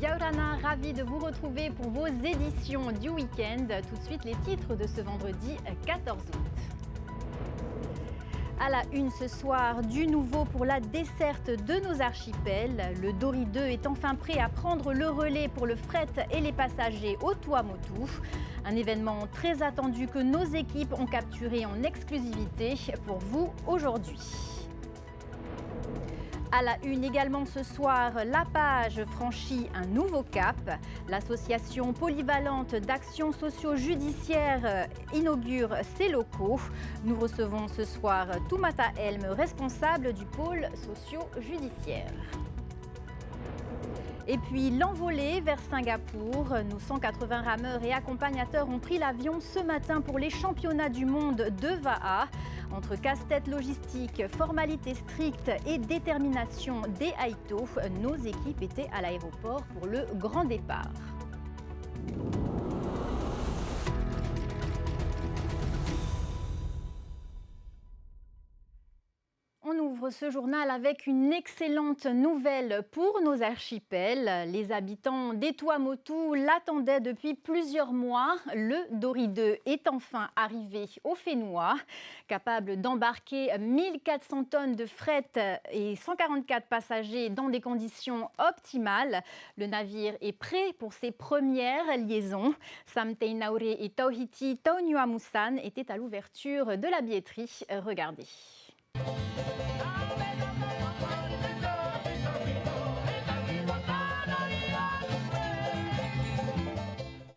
Yaurana, ravie de vous retrouver pour vos éditions du week-end. Tout de suite, les titres de ce vendredi 14 août. À la une ce soir, du nouveau pour la desserte de nos archipels. Le Dory 2 est enfin prêt à prendre le relais pour le fret et les passagers au Tuamotu. Un événement très attendu que nos équipes ont capturé en exclusivité pour vous aujourd'hui. À la une également ce soir, la page franchit un nouveau cap. L'association polyvalente d'action socio-judiciaire inaugure ses locaux. Nous recevons ce soir Toumata Elm, responsable du pôle socio-judiciaire. Et puis l'envolée vers Singapour. Nos 180 rameurs et accompagnateurs ont pris l'avion ce matin pour les championnats du monde de Va'a. Entre casse-tête logistique, formalités strictes et détermination des Haïtos, nos équipes étaient à l'aéroport pour le grand départ. On ouvre ce journal avec une excellente nouvelle pour nos archipels. Les habitants des Tuamotu l'attendaient depuis plusieurs mois. Le Dory 2 est enfin arrivé au Fénois. Capable d'embarquer 1400 tonnes de fret et 144 passagers dans des conditions optimales, le navire est prêt pour ses premières liaisons. Samtei Naure et Tauhiti Taonuamusan étaient à l'ouverture de la billetterie. Regardez.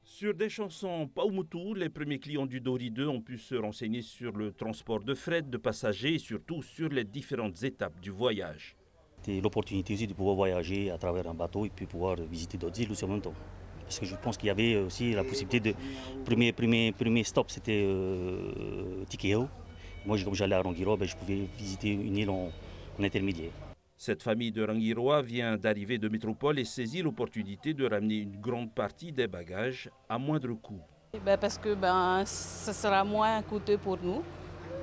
Sur des chansons Paumotu, les premiers clients du Dory 2 ont pu se renseigner sur le transport de fret, de passagers et surtout sur les différentes étapes du voyage. C'était l'opportunité aussi de pouvoir voyager à travers un bateau et puis pouvoir visiter d'autres îles aussi en même temps. Parce que je pense qu'il y avait aussi la possibilité de... Premier stop, c'était Tikeo. Moi, comme j'allais à Rangiroa, je pouvais visiter une île en intermédiaire. Cette famille de Rangiroa vient d'arriver de métropole et saisit l'opportunité de ramener une grande partie des bagages à moindre coût. Parce que ça sera moins coûteux pour nous.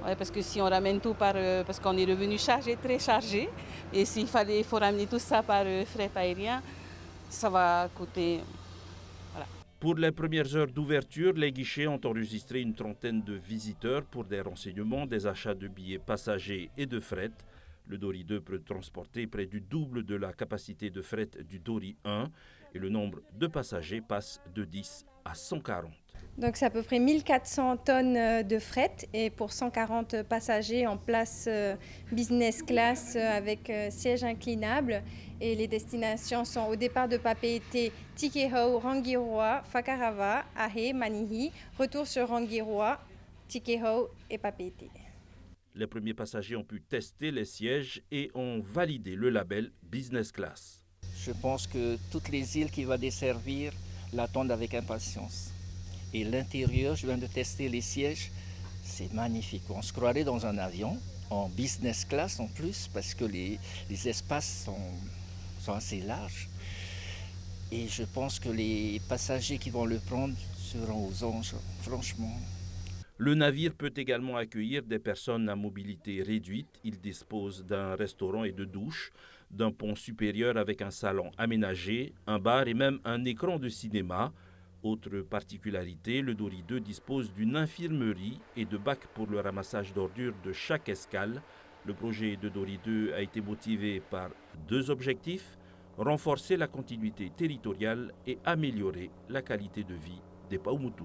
Ouais, parce que si on ramène tout parce qu'on est revenu chargé, très chargé, et s'il faut ramener tout ça par fret aérien, ça va coûter. Voilà. Pour les premières heures d'ouverture, les guichets ont enregistré une trentaine de visiteurs pour des renseignements, des achats de billets passagers et de fret. Le Dory 2 peut transporter près du double de la capacité de fret du Dory 1 et le nombre de passagers passe de 10 à 140. Donc c'est à peu près 1400 tonnes de fret et pour 140 passagers en place business class avec siège inclinable. Et les destinations sont au départ de Papeete, Tikehau, Rangiroa, Whakarava, Ahe, Manihi, retour sur Rangiroa, Tikehau et Papeete. Les premiers passagers ont pu tester les sièges et ont validé le label Business Class. Je pense que toutes les îles qui vont desservir l'attendent avec impatience. Et l'intérieur, je viens de tester les sièges, c'est magnifique. On se croirait dans un avion, en business class en plus, parce que les espaces sont assez larges. Et je pense que les passagers qui vont le prendre seront aux anges, franchement. Le navire peut également accueillir des personnes à mobilité réduite. Il dispose d'un restaurant et de douches, d'un pont supérieur avec un salon aménagé, un bar et même un écran de cinéma. Autre particularité, le Dory 2 dispose d'une infirmerie et de bacs pour le ramassage d'ordures de chaque escale. Le projet de Dory 2 a été motivé par deux objectifs, renforcer la continuité territoriale et améliorer la qualité de vie des Paumotu.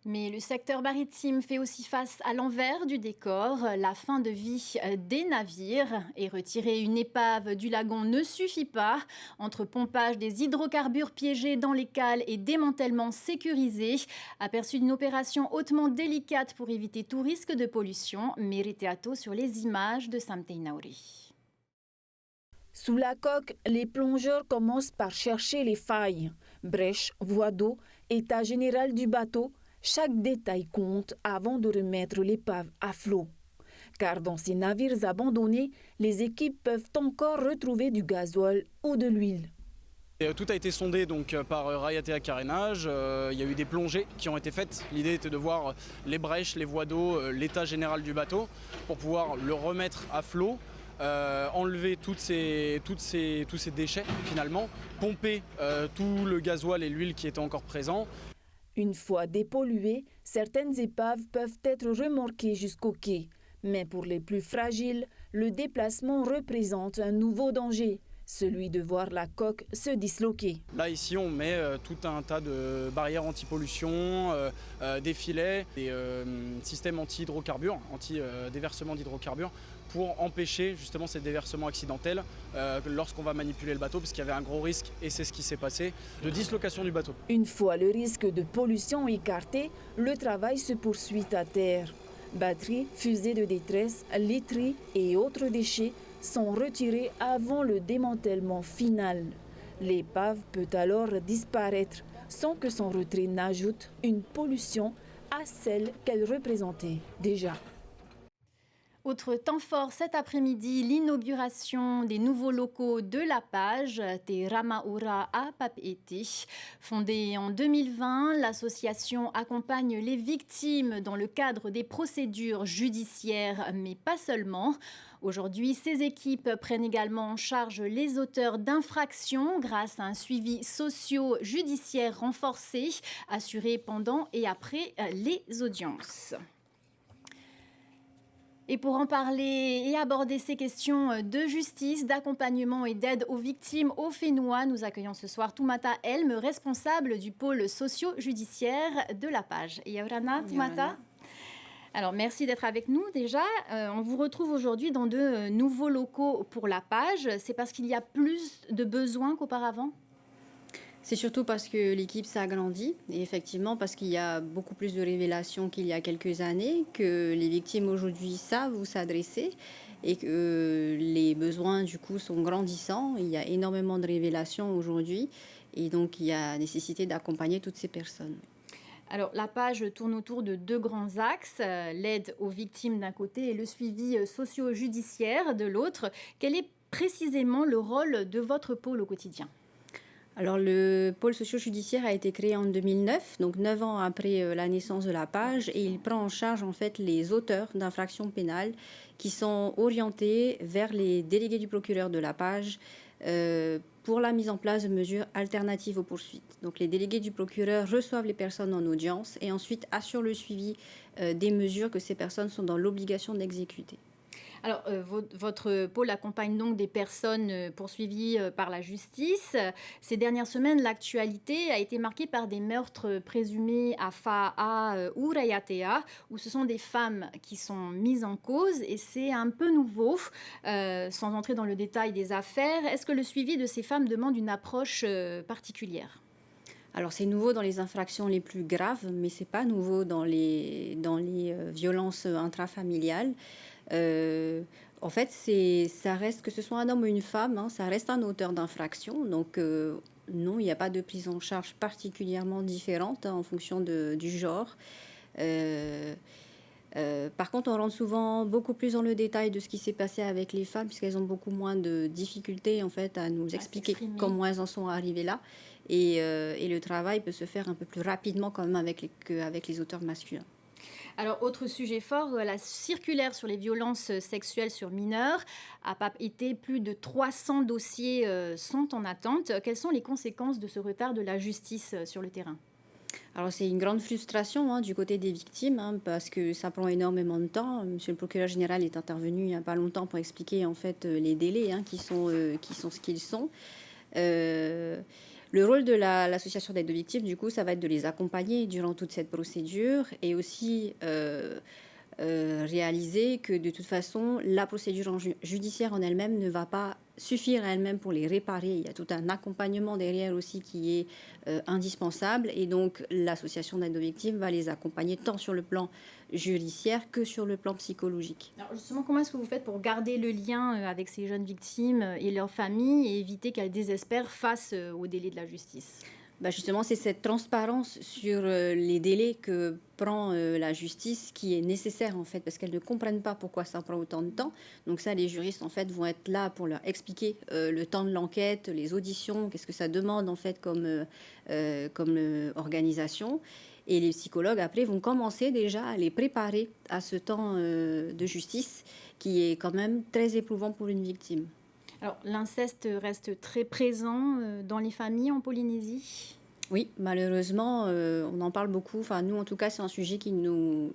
Mais le secteur maritime fait aussi face à l'envers du décor, la fin de vie des navires. Et retirer une épave du lagon ne suffit pas. Entre pompage des hydrocarbures piégés dans les cales et démantèlement sécurisé, aperçu d'une opération hautement délicate pour éviter tout risque de pollution, Meriteato sur les images de Samtei Nauri. Sous la coque, les plongeurs commencent par chercher les failles. Brèches, voies d'eau, état général du bateau. Chaque détail compte avant de remettre l'épave à flot. Car dans ces navires abandonnés, les équipes peuvent encore retrouver du gasoil ou de l'huile. Tout a été sondé donc par Rayatea Carénage. Il y a eu des plongées qui ont été faites. L'idée était de voir les brèches, les voies d'eau, l'état général du bateau pour pouvoir le remettre à flot enlever tous ces déchets finalement, pomper tout le gasoil et l'huile qui étaient encore présents. Une fois dépolluées, certaines épaves peuvent être remorquées jusqu'au quai. Mais pour les plus fragiles, le déplacement représente un nouveau danger, celui de voir la coque se disloquer. Là, ici, on met tout un tas de barrières anti-pollution, des filets, des systèmes anti-hydrocarbures, anti-déversement d'hydrocarbures, pour empêcher justement ces déversements accidentels lorsqu'on va manipuler le bateau, parce qu'il y avait un gros risque, et c'est ce qui s'est passé, de dislocation du bateau. Une fois le risque de pollution écarté, le travail se poursuit à terre. Batteries, fusées de détresse, literies et autres déchets sont retirés avant le démantèlement final. L'épave peut alors disparaître sans que son retrait n'ajoute une pollution à celle qu'elle représentait déjà. Autre temps fort cet après-midi, l'inauguration des nouveaux locaux de la page, Te Ramaura à Papeete. Fondée en 2020, l'association accompagne les victimes dans le cadre des procédures judiciaires, mais pas seulement. Aujourd'hui, ces équipes prennent également en charge les auteurs d'infractions grâce à un suivi socio-judiciaire renforcé, assuré pendant et après les audiences. Et pour en parler et aborder ces questions de justice, d'accompagnement et d'aide aux victimes au Fénois, nous accueillons ce soir Toumata Elm, responsable du pôle socio-judiciaire de la page. Yaurana Toumata. Alors, merci d'être avec nous déjà. On vous retrouve aujourd'hui dans de nouveaux locaux pour la page. C'est parce qu'il y a plus de besoins qu'auparavant ? C'est surtout parce que l'équipe s'agrandit et effectivement parce qu'il y a beaucoup plus de révélations qu'il y a quelques années, que les victimes aujourd'hui savent où s'adresser et que les besoins du coup sont grandissants. Il y a énormément de révélations aujourd'hui et donc il y a nécessité d'accompagner toutes ces personnes. Alors, la page tourne autour de deux grands axes, l'aide aux victimes d'un côté et le suivi socio-judiciaire de l'autre. Quel est précisément le rôle de votre pôle au quotidien ? Alors, le pôle socio-judiciaire a été créé en 2009, donc 9 ans après la naissance de la page, et il prend en charge en fait les auteurs d'infractions pénales qui sont orientés vers les délégués du procureur de la page pour la mise en place de mesures alternatives aux poursuites. Donc, les délégués du procureur reçoivent les personnes en audience et ensuite assurent le suivi des mesures que ces personnes sont dans l'obligation d'exécuter. Alors, votre pôle accompagne donc des personnes poursuivies par la justice. Ces dernières semaines, l'actualité a été marquée par des meurtres présumés à Fa'a ou Rayatea, où ce sont des femmes qui sont mises en cause, et c'est un peu nouveau, sans entrer dans le détail des affaires. Est-ce que le suivi de ces femmes demande une approche particulière ? Alors, c'est nouveau dans les infractions les plus graves, mais ce n'est pas nouveau dans les violences intrafamiliales. En fait, ça reste, que ce soit un homme ou une femme, ça reste un auteur d'infraction. Donc, non, il n'y a pas de prise en charge particulièrement différente en fonction du genre. Par contre, on rentre souvent beaucoup plus dans le détail de ce qui s'est passé avec les femmes, puisqu'elles ont beaucoup moins de difficultés en fait, à nous expliquer comment elles en sont arrivées là. Et le travail peut se faire un peu plus rapidement quand même qu'avec les auteurs masculins. Alors, autre sujet fort, la circulaire sur les violences sexuelles sur mineurs. À Papeete, plus de 300 dossiers sont en attente. Quelles sont les conséquences de ce retard de la justice sur le terrain ? Alors, c'est une grande frustration du côté des victimes parce que ça prend énormément de temps. Monsieur le procureur général est intervenu il n'y a pas longtemps pour expliquer en fait les délais qui sont ce qu'ils sont. Le rôle de l'association d'aide aux victimes, du coup, ça va être de les accompagner durant toute cette procédure et aussi réaliser que, de toute façon, la procédure judiciaire en elle-même ne va pas suffire à elle-même pour les réparer. Il y a tout un accompagnement derrière aussi qui est indispensable. Et donc, l'association d'aide aux victimes va les accompagner tant sur le plan judiciaire que sur le plan psychologique. Alors justement, comment est-ce que vous faites pour garder le lien avec ces jeunes victimes et leurs familles et éviter qu'elles désespèrent face au délai de la justice ? Justement, c'est cette transparence sur les délais que prend la justice qui est nécessaire en fait, parce qu'elles ne comprennent pas pourquoi ça prend autant de temps. Donc ça, les juristes en fait vont être là pour leur expliquer le temps de l'enquête, les auditions, qu'est-ce que ça demande en fait comme organisation. Et les psychologues, après, vont commencer déjà à les préparer à ce temps de justice qui est quand même très éprouvant pour une victime. Alors, l'inceste reste très présent dans les familles en Polynésie ? Oui, malheureusement, on en parle beaucoup. Enfin, nous, en tout cas, c'est un sujet qui nous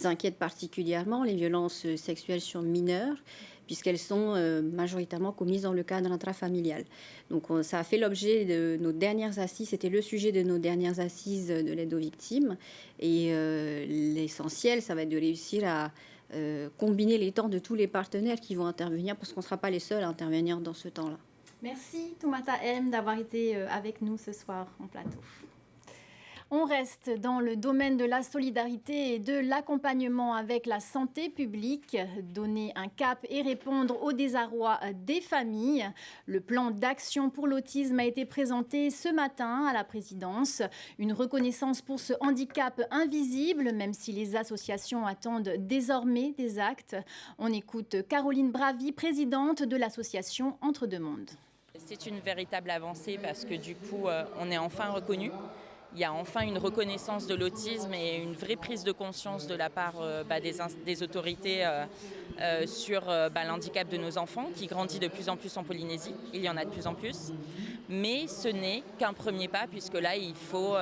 inquiète particulièrement, les violences sexuelles sur mineurs, puisqu'elles sont majoritairement commises dans le cadre intrafamilial. Donc, ça a fait l'objet de nos dernières assises. C'était le sujet de nos dernières assises de l'aide aux victimes. Et l'essentiel, ça va être de réussir à combiner les temps de tous les partenaires qui vont intervenir, parce qu'on ne sera pas les seuls à intervenir dans ce temps-là. Merci Toumata M d'avoir été avec nous ce soir en plateau. On reste dans le domaine de la solidarité et de l'accompagnement avec la santé publique, donner un cap et répondre au désarroi des familles. Le plan d'action pour l'autisme a été présenté ce matin à la présidence. Une reconnaissance pour ce handicap invisible, même si les associations attendent désormais des actes. On écoute Caroline Bravi, présidente de l'association Entre deux mondes. C'est une véritable avancée parce que du coup, on est enfin reconnu. Il y a enfin une reconnaissance de l'autisme et une vraie prise de conscience de la part des autorités sur l'handicap de nos enfants qui grandit de plus en plus en Polynésie. Il y en a de plus en plus. Mais ce n'est qu'un premier pas puisque là, il faut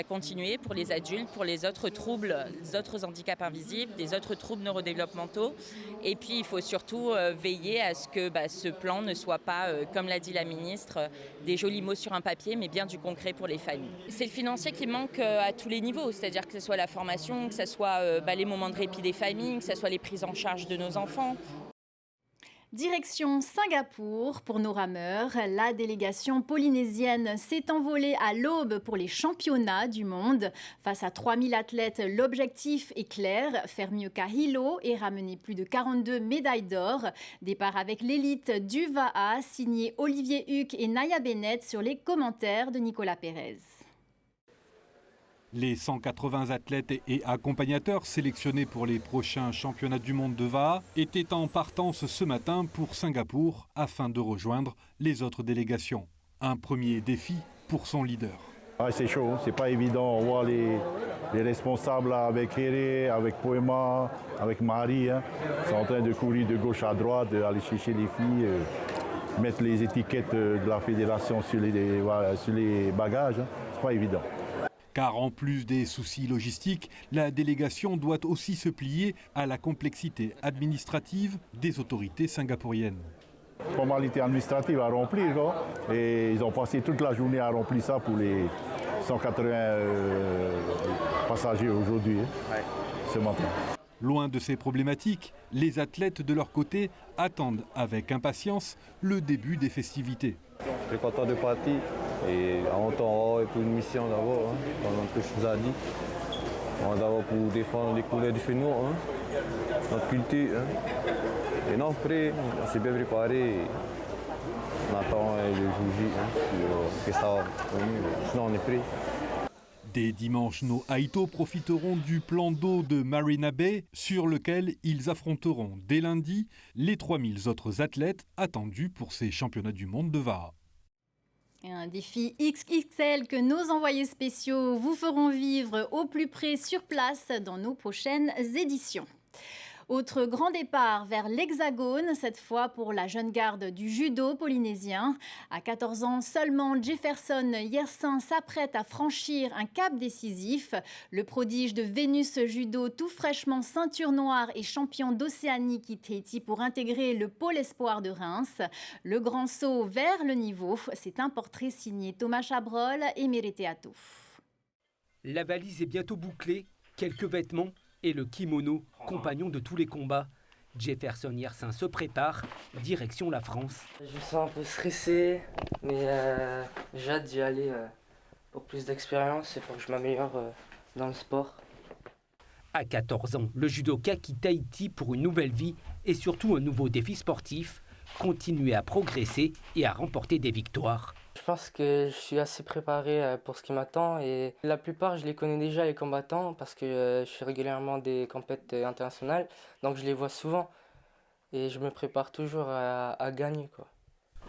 continuer pour les adultes, pour les autres troubles, les autres handicaps invisibles, des autres troubles neurodéveloppementaux. Et puis, il faut surtout veiller à ce que ce plan ne soit pas, comme l'a dit la ministre, des jolis mots sur un papier, mais bien du concret pour les familles. C'est le financier qui manque à tous les niveaux, c'est-à-dire que ce soit la formation, que ce soit les moments de répit des familles, que ce soit les prises en charge de nos enfants. Direction Singapour pour nos rameurs. La délégation polynésienne s'est envolée à l'aube pour les championnats du monde. Face à 3000 athlètes, l'objectif est clair, faire mieux qu'à Hilo et ramener plus de 42 médailles d'or. Départ avec l'élite du VAA, signé Olivier Huc et Naya Bennett sur les commentaires de Nicolas Pérez. Les 180 athlètes et accompagnateurs sélectionnés pour les prochains championnats du monde de VAA étaient en partance ce matin pour Singapour afin de rejoindre les autres délégations. Un premier défi pour son leader. C'est chaud, c'est pas évident. On voit les responsables avec Here, avec Poema, avec Marie. Ils sont en train de courir de gauche à droite, aller chercher les filles, mettre les étiquettes de la fédération sur les bagages. C'est pas évident. Car en plus des soucis logistiques, la délégation doit aussi se plier à la complexité administrative des autorités singapouriennes. Formalité administrative à remplir, quoi. Et ils ont passé toute la journée à remplir ça pour les 180 passagers aujourd'hui, ce matin. Loin de ces problématiques, les athlètes de leur côté attendent avec impatience le début des festivités. Je suis content de partir et en temps pour une mission d'abord, comme que je vous ai dit. D'abord pour défendre les couleurs du Fénois, notre culture. Et non, après, on s'est bien préparé. On attend le jour J, que ça va venir, sinon on est prêt. Des dimanches, nos Haïto profiteront du plan d'eau de Marina Bay sur lequel ils affronteront dès lundi les 3000 autres athlètes attendus pour ces championnats du monde de VAA. Un défi XXL que nos envoyés spéciaux vous feront vivre au plus près sur place dans nos prochaines éditions. Autre grand départ vers l'Hexagone, cette fois pour la jeune garde du judo polynésien. À 14 ans seulement, Jefferson Yersin s'apprête à franchir un cap décisif. Le prodige de Vénus Judo, tout fraîchement ceinture noire et champion d'Océanie, quitte Haïti pour intégrer le pôle espoir de Reims. Le grand saut vers le niveau, c'est un portrait signé Thomas Chabrol et Mérité Atou. La valise est bientôt bouclée, quelques vêtements et le kimono, compagnon de tous les combats. Jefferson Yersin se prépare, direction la France. Je me sens un peu stressé, mais j'ai hâte d'y aller pour plus d'expérience et pour que je m'améliore dans le sport. À 14 ans, le judoka quitte Haïti pour une nouvelle vie et surtout un nouveau défi sportif, continuer à progresser et à remporter des victoires. Je pense que je suis assez préparé pour ce qui m'attend et la plupart je les connais déjà les combattants parce que je fais régulièrement des compétitions internationales, donc je les vois souvent et je me prépare toujours à gagner, quoi.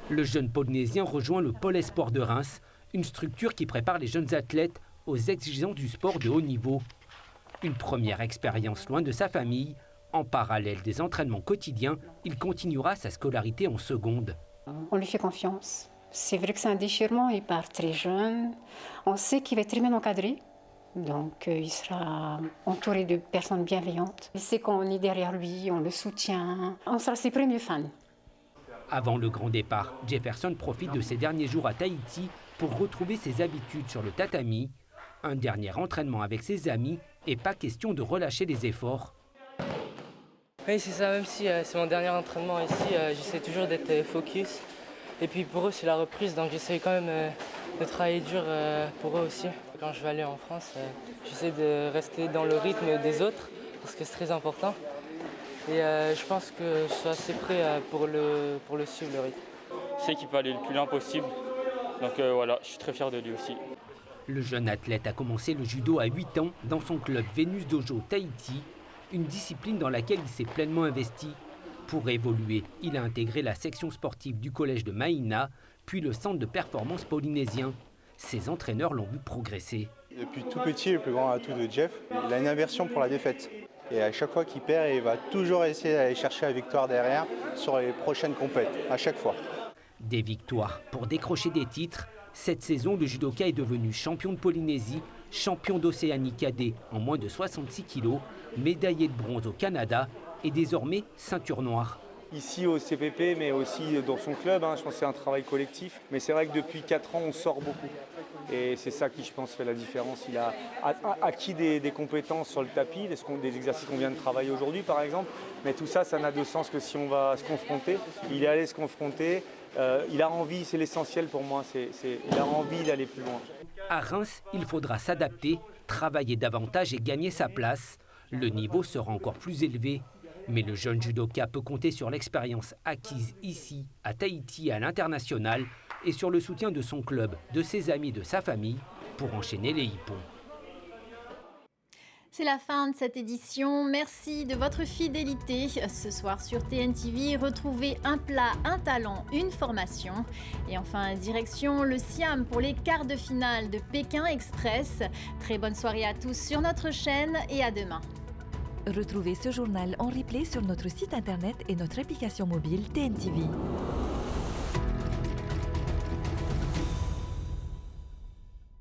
Le jeune Polynésien rejoint le pôle espoir de Reims, une structure qui prépare les jeunes athlètes aux exigences du sport de haut niveau. Une première expérience loin de sa famille. En parallèle des entraînements quotidiens, il continuera sa scolarité en seconde. On lui fait confiance. C'est vrai que c'est un déchirement, il part très jeune. On sait qu'il va être très bien encadré. Donc il sera entouré de personnes bienveillantes. Il sait qu'on est derrière lui, on le soutient. On sera ses premiers fans. Avant le grand départ, Jefferson profite de ses derniers jours à Tahiti pour retrouver ses habitudes sur le tatami. Un dernier entraînement avec ses amis et pas question de relâcher les efforts. Oui, c'est ça, même si c'est mon dernier entraînement ici, j'essaie toujours d'être focus. Et puis pour eux, c'est la reprise, donc j'essaie quand même de travailler dur pour eux aussi. Quand je vais aller en France, j'essaie de rester dans le rythme des autres, parce que c'est très important. Et je pense que je suis assez prêt pour le suivre, le rythme. Je sais qu'il peut aller le plus loin possible, donc voilà, je suis très fier de lui aussi. Le jeune athlète a commencé le judo à 8 ans dans son club Vénus Dojo Tahiti, une discipline dans laquelle il s'est pleinement investi. Pour évoluer, il a intégré la section sportive du collège de Maïna, puis le centre de performance polynésien. Ses entraîneurs l'ont vu progresser. Depuis tout petit, le plus grand atout de Jeff, il a une aversion pour la défaite. Et à chaque fois qu'il perd, il va toujours essayer d'aller chercher la victoire derrière sur les prochaines compètes, à chaque fois. Des victoires pour décrocher des titres. Cette saison, le judoka est devenu champion de Polynésie, champion d'Océanie cadet en moins de 66 kilos, médaillé de bronze au Canada et désormais ceinture noire. Ici au CPP, mais aussi dans son club, je pense que c'est un travail collectif. Mais c'est vrai que depuis 4 ans, on sort beaucoup. Et c'est ça qui, je pense, fait la différence. Il a acquis des compétences sur le tapis, des exercices qu'on vient de travailler aujourd'hui, par exemple. Mais tout ça, ça n'a de sens que si on va se confronter. Il est allé se confronter. Il a envie, c'est l'essentiel pour moi. Il a envie d'aller plus loin. À Reims, il faudra s'adapter, travailler davantage et gagner sa place. Le niveau sera encore plus élevé. Mais le jeune judoka peut compter sur l'expérience acquise ici, à Tahiti, à l'international, et sur le soutien de son club, de ses amis, de sa famille, pour enchaîner les hippos. C'est la fin de cette édition. Merci de votre fidélité. Ce soir sur TNTV, retrouvez un plat, un talent, une formation. Et enfin, direction le Siam pour les quarts de finale de Pékin Express. Très bonne soirée à tous sur notre chaîne et à demain. Retrouvez ce journal en replay sur notre site internet et notre application mobile TNTV.